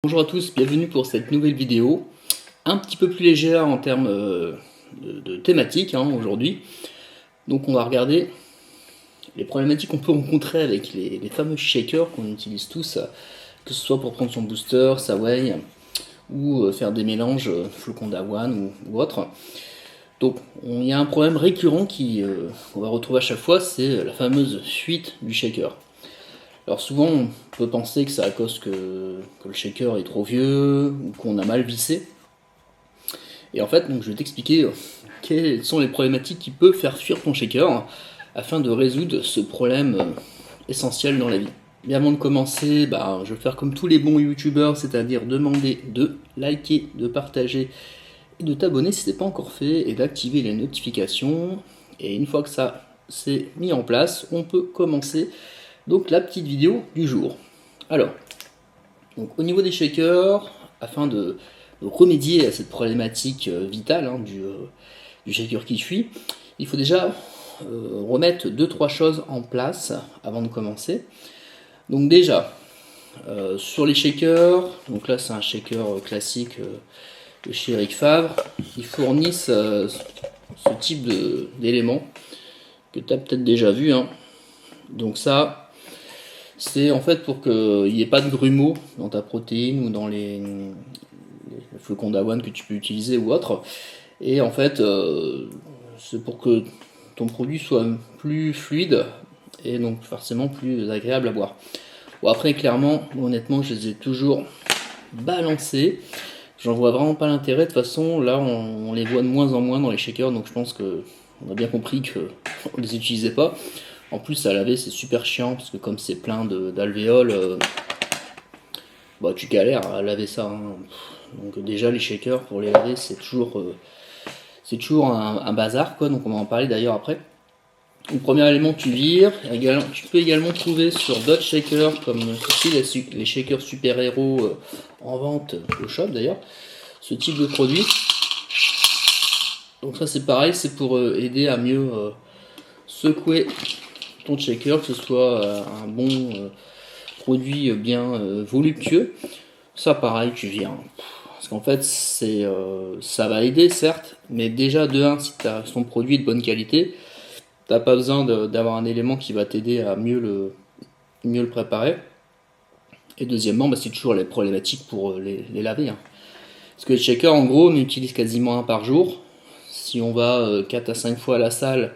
Bonjour à tous, bienvenue pour cette nouvelle vidéo, un petit peu plus légère en termes de thématique aujourd'hui. Donc on va regarder les problématiques qu'on peut rencontrer avec les fameux shakers qu'on utilise tous, que ce soit pour prendre son booster, sa whey, ou faire des mélanges flocons d'avoine ou autre. Donc il y a un problème récurrent qu'on va retrouver à chaque fois, c'est la fameuse fuite du shaker. Alors souvent on peut penser que c'est à cause que le shaker est trop vieux ou qu'on a mal vissé. Et en fait, donc, je vais t'expliquer quelles sont les problématiques qui peuvent faire fuir ton shaker afin de résoudre ce problème essentiel dans la vie. Mais avant de commencer, je vais faire comme tous les bons youtubeurs, c'est-à-dire demander de liker, de partager et de t'abonner si ce n'est pas encore fait et d'activer les notifications. Et une fois que ça c'est mis en place, on peut commencer donc la petite vidéo du jour. Alors, donc, au niveau des shakers, afin de remédier à cette problématique vitale du shaker qui fuit, il faut déjà remettre 2-3 choses en place avant de commencer. Donc déjà, sur les shakers, donc là c'est un shaker classique de chez Eric Favre, ils fournissent ce type d'éléments que tu as peut-être déjà vu. Donc ça, c'est en fait pour qu'il n'y ait pas de grumeaux dans ta protéine ou dans les flocons d'avoine que tu peux utiliser ou autre. Et en fait, c'est pour que ton produit soit plus fluide et donc forcément plus agréable à boire. Bon, après, clairement, honnêtement, je les ai toujours balancés. J'en vois vraiment pas l'intérêt. De toute façon, là, on les voit de moins en moins dans les shakers, donc je pense qu'on a bien compris qu'on ne les utilisait pas. En plus, à laver, c'est super chiant parce que comme c'est plein d'alvéoles, tu galères à laver ça. Donc déjà, les shakers pour les laver, c'est toujours un bazar, quoi. Donc on va en parler d'ailleurs après. Le premier élément, tu vires. Tu peux également trouver sur d'autres shakers comme ceci, les shakers super-héros en vente au shop d'ailleurs, ce type de produit. Donc ça, c'est pareil, c'est pour aider à mieux secouer ton shaker, que ce soit un bon produit bien voluptueux. Ça pareil, tu viens. Parce qu'en fait, ça va aider certes, mais déjà de 1, si tu as son produit de bonne qualité, t'as pas besoin d'avoir un élément qui va t'aider à mieux le préparer. Et deuxièmement, c'est toujours les problématiques pour les laver. Parce que les shakers, en gros, on utilise quasiment un par jour. Si on va 4 à 5 fois à la salle,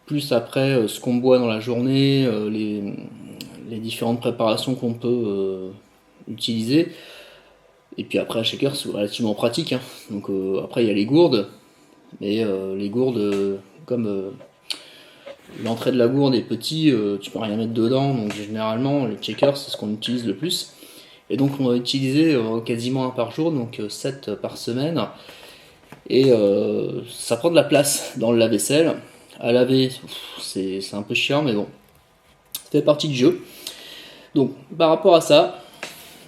plus après ce qu'on boit dans la journée, les différentes préparations qu'on peut utiliser. Et puis après, un shaker, c'est relativement pratique. Donc après, il y a les gourdes. Mais les gourdes, comme l'entrée de la gourde est petit, tu peux rien mettre dedans. Donc généralement, les shakers, c'est ce qu'on utilise le plus. Et donc on va utiliser quasiment un par jour, donc 7 par semaine. Et ça prend de la place dans le lave-vaisselle. À laver, c'est un peu chiant, mais bon, ça fait partie du jeu. Donc par rapport à ça,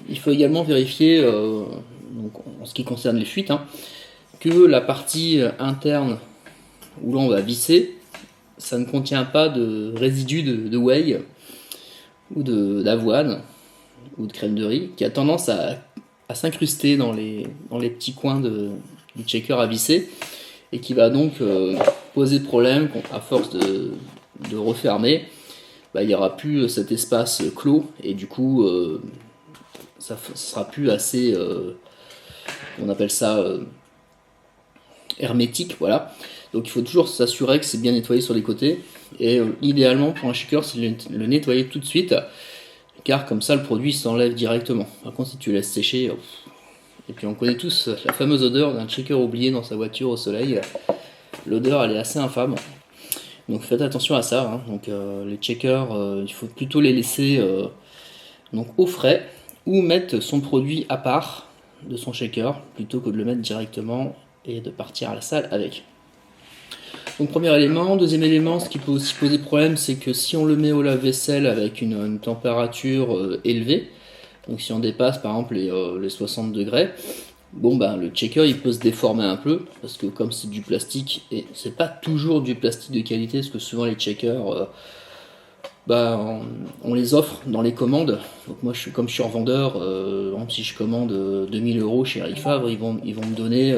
il faut également vérifier, donc, en ce qui concerne les fuites, que la partie interne où l'on va visser, ça ne contient pas de résidus de whey ou d'avoine ou de crème de riz qui a tendance à s'incruster dans les petits coins du shaker à visser et qui va donc poser problème à force de refermer. Il n'y aura plus cet espace clos et du coup ça sera plus assez on appelle ça hermétique, voilà. Donc il faut toujours s'assurer que c'est bien nettoyé sur les côtés et idéalement pour un shaker c'est le nettoyer tout de suite car comme ça le produit s'enlève directement. Par contre si tu laisses sécher, et puis on connaît tous la fameuse odeur d'un shaker oublié dans sa voiture au soleil, l'odeur elle est assez infâme. Donc faites attention à ça. Donc les shakers, il faut plutôt les laisser donc au frais ou mettre son produit à part de son shaker plutôt que de le mettre directement et de partir à la salle avec. Donc premier élément. Deuxième élément, ce qui peut aussi poser problème, c'est que si on le met au lave-vaisselle avec une température élevée, donc si on dépasse par exemple les 60 degrés, le shaker il peut se déformer un peu parce que comme c'est du plastique et c'est pas toujours du plastique de qualité parce que souvent les shakers bah, on les offre dans les commandes. Donc moi, comme je suis revendeur, par exemple, si je commande 2000 € chez Eric Favre, ils vont me donner,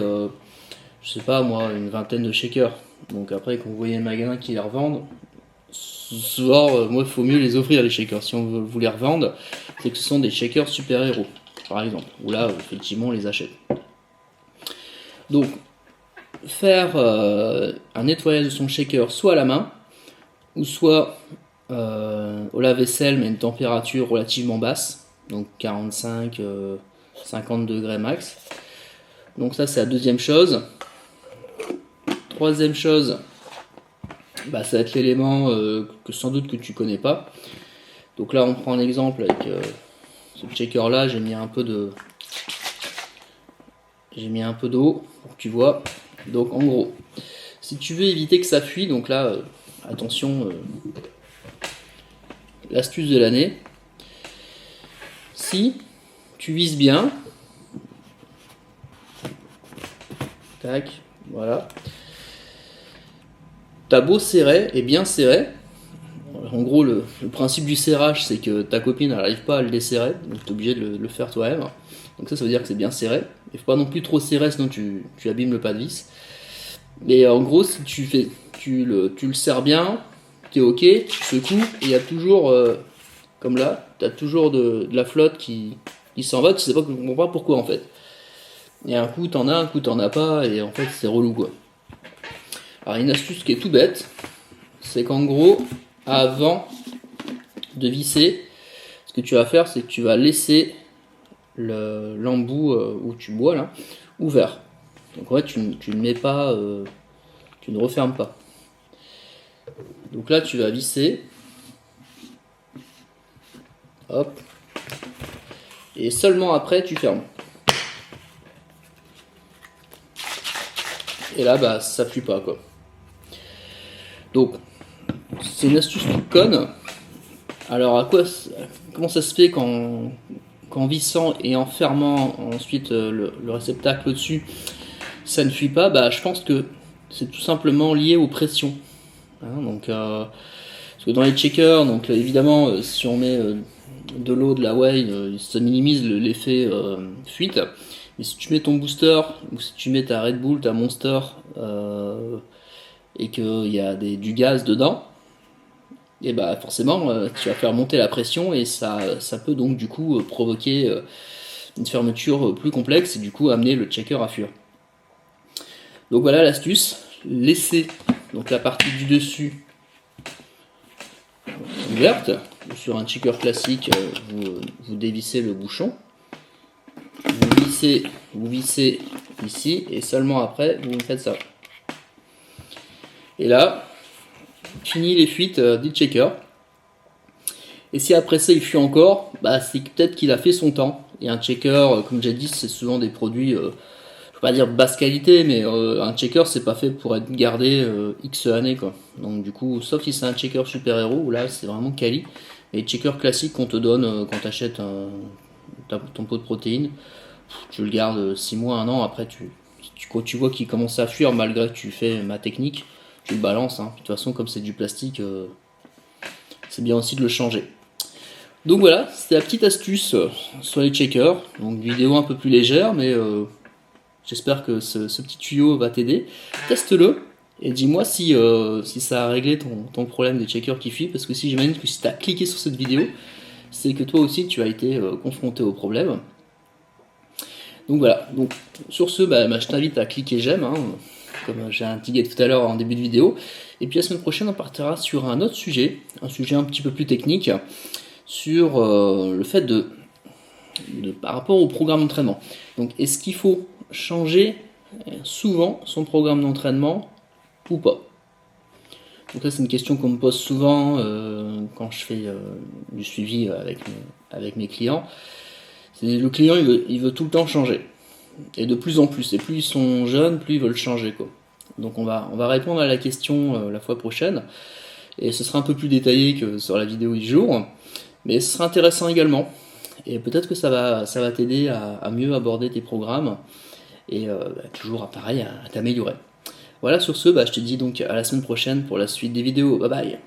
je sais pas moi, une vingtaine de shakers. Donc après, quand vous voyez un magasin qui les revendent, genre, moi, il faut mieux les offrir les shakers. Si on veut vous les revendre, c'est que ce sont des shakers super-héros, par exemple. Où là, effectivement, on les achète. Donc, faire un nettoyage de son shaker soit à la main, ou soit au lave-vaisselle, mais une température relativement basse, donc 45, 50 degrés max. Donc ça, c'est la deuxième chose. Troisième chose, bah, ça va être l'élément que sans doute que tu connais pas. Donc là, on prend un exemple avec ce shaker là. J'ai mis un peu d'eau pour que tu vois. Donc en gros, si tu veux éviter que ça fuit, donc là, attention, l'astuce de l'année. Si tu vises bien, tac, voilà. T'as beau serrer et bien serrer. En gros, le principe du serrage, c'est que ta copine n'arrive pas à le desserrer, donc tu es obligé de le faire toi-même. Donc ça veut dire que c'est bien serré. Il faut pas non plus trop serrer, sinon tu abîmes le pas de vis. Mais en gros, si tu le serres bien, tu es ok, tu secoues, et il y a toujours, comme là, tu as toujours de la flotte qui s'en va, tu comprends pas pourquoi en fait. Et un coup t'en as, un coup t'en as pas, et en fait c'est relou quoi. Alors une astuce qui est tout bête, c'est qu'en gros, avant de visser, ce que tu vas faire, c'est que tu vas laisser l'embout où tu bois là, ouvert. Donc en fait, tu ne mets pas, tu ne refermes pas. Donc là, tu vas visser. Hop. Et seulement après, tu fermes. Et là, bah, ça fuit pas quoi. Donc, c'est une astuce toute conne. Alors, comment ça se fait qu'en vissant et en fermant ensuite le réceptacle au-dessus, ça ne fuit pas? Bah, je pense que c'est tout simplement lié aux pressions. Hein, donc, parce que dans les checkers, donc évidemment, si on met de l'eau, de la whey, ça minimise l'effet fuite. Mais si tu mets ton booster, ou si tu mets ta Red Bull, ta Monster, et qu'il y a du gaz dedans, et bah forcément tu vas faire monter la pression et ça peut donc du coup provoquer une fermeture plus complexe et du coup amener le checker à fuir. Donc voilà l'astuce, laissez donc la partie du dessus ouverte. Sur un checker classique, vous dévissez le bouchon, vous vissez ici et seulement après vous faites ça. Et là, fini les fuites du checker. Et si après ça il fuit encore, bah c'est peut-être qu'il a fait son temps. Et un checker, comme j'ai dit, c'est souvent des produits, je ne veux pas dire basse qualité, mais un checker c'est pas fait pour être gardé X années quoi. Donc du coup, sauf si c'est un checker super héros, où là c'est vraiment quali. Et les checkers classiques qu'on te donne quand tu achètes ton pot de protéines, tu le gardes 6 mois, 1 an, après quand tu vois qu'il commence à fuir malgré que tu fais ma technique, tu le balances. Hein. De toute façon, comme c'est du plastique, c'est bien aussi de le changer. Donc voilà, c'était la petite astuce sur les checkers. Donc vidéo un peu plus légère, mais j'espère que ce petit tuyau va t'aider. Teste-le et dis-moi si ça a réglé ton problème des checkers qui fuient. Parce que si j'imagine que si tu as cliqué sur cette vidéo, c'est que toi aussi tu as été confronté au problème. Donc voilà, donc sur ce, je t'invite à cliquer j'aime, hein, comme j'ai indiqué tout à l'heure en début de vidéo. Et puis la semaine prochaine, on partira sur un autre sujet, un sujet un petit peu plus technique, sur le fait par rapport au programme d'entraînement. Donc est-ce qu'il faut changer souvent son programme d'entraînement ou pas? Donc là c'est une question qu'on me pose souvent quand je fais du suivi avec mes clients. Le client il veut tout le temps changer. Et de plus en plus. Et plus ils sont jeunes, plus ils veulent changer quoi. Donc on va répondre à la question la fois prochaine. Et ce sera un peu plus détaillé que sur la vidéo du jour. Mais ce sera intéressant également. Et peut-être que ça va t'aider à mieux aborder tes programmes. Et toujours pareil à t'améliorer. Voilà, sur ce, je te dis donc à la semaine prochaine pour la suite des vidéos. Bye bye.